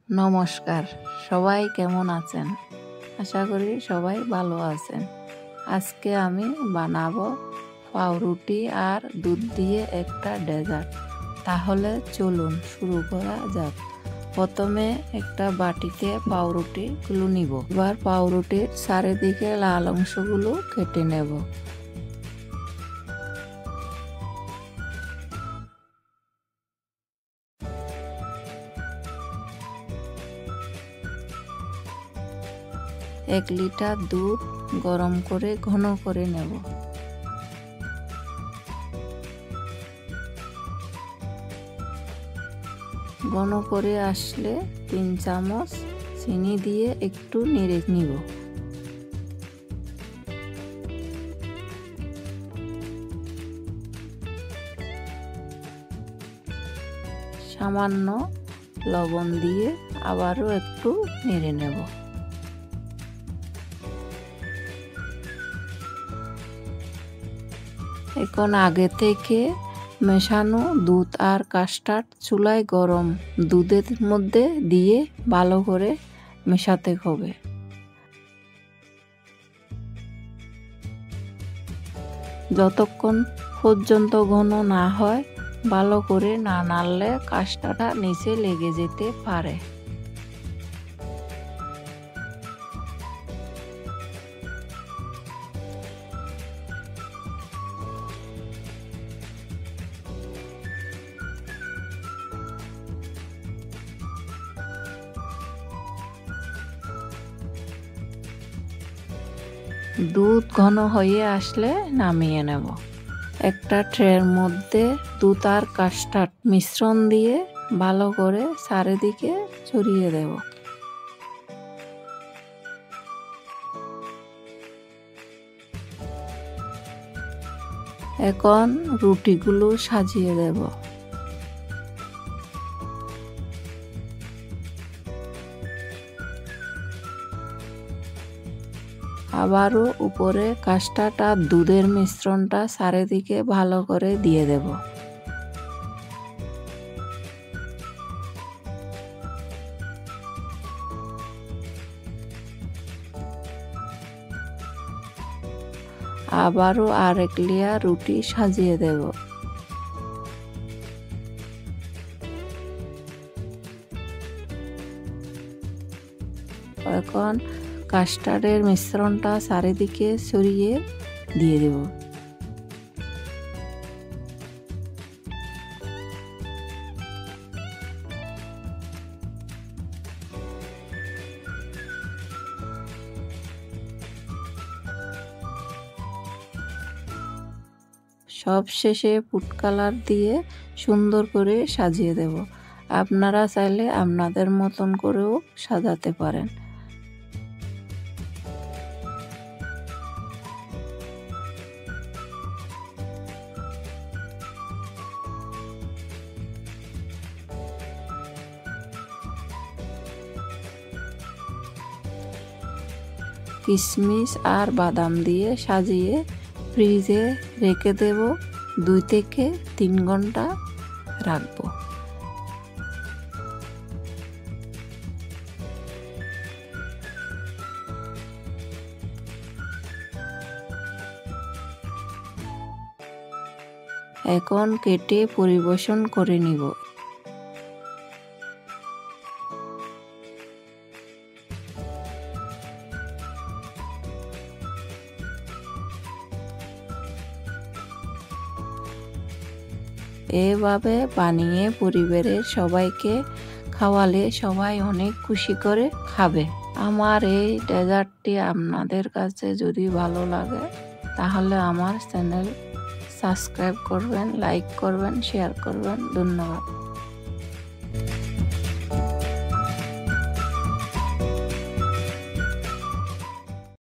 নমস্কার, সবাই কেমন আছেন? আশা করি সবাই ভালো আছেন। আজকে আমি বানাবো পাউরুটি আর দুধ দিয়ে একটা ডেজার্ট। তাহলে চলুন শুরু করা যাক। প্রথমে একটা বাটিতে পাউরুটিগুলো নিব। এবার পাউরুটির চারিদিকে লাল অংশগুলো কেটে নেব। এক লিটার দুধ গরম করে ঘন করে নেব। ঘন করে আসলে 3 চামচ চিনি দিয়ে একটু নেড়ে নিব। সামান্য লবণ দিয়ে আবারও একটু নেড়ে নেব। এখন আগে থেকে মেশানো দুধ আর কাস্টার্ড চুলায় গরম দুধের মধ্যে দিয়ে ভালো করে মেশাতে হবে। যতক্ষণ পর্যন্ত ঘন না হয় ভালো করে না নাড়লে কাস্টার্ডটা নিচে লেগে যেতে পারে। দুধ ঘন হয়ে আসলে নামিয়ে নেব। একটা ট্রের মধ্যে দুধ আর কাস্টার্ড মিশ্রণ দিয়ে ভালো করে চারিদিকে ছড়িয়ে দেব। এখন রুটিগুলো সাজিয়ে দেব। আবারও উপরে কাস্টার্ড আর দুধের মিশ্রণটা চারিদিকে ভালো করে দিয়ে দেব। আবারও আরেক লেয়ার রুটি সাজিয়ে দেব। এখন কাস্টার্ডের মিশ্রণটা চারিদিকে ছড়িয়ে দিয়ে দেব। সব শেষে ফুড কালার দিয়ে সুন্দর করে সাজিয়ে দেব। আপনারা চাইলে আপনাদের মতন করেও সাজাতে পারেন। কিশমিশ আর বাদাম দিয়ে সাজিয়ে ফ্রিজে রেখে দেব। 2 থেকে 3 ঘন্টা রাখবো। এখন কেটে পরিবেশন করে নিব। এভাবে বানিয়ে পরিবারের সবাইকে খাওয়ালে সবাই অনেক খুশি করে খাবে। আমার এই ডেজার্টটি আপনাদের কাছে যদি ভালো লাগে তাহলে আমার চ্যানেল সাবস্ক্রাইব করবেন, লাইক করবেন, শেয়ার করবেন। ধন্যবাদ।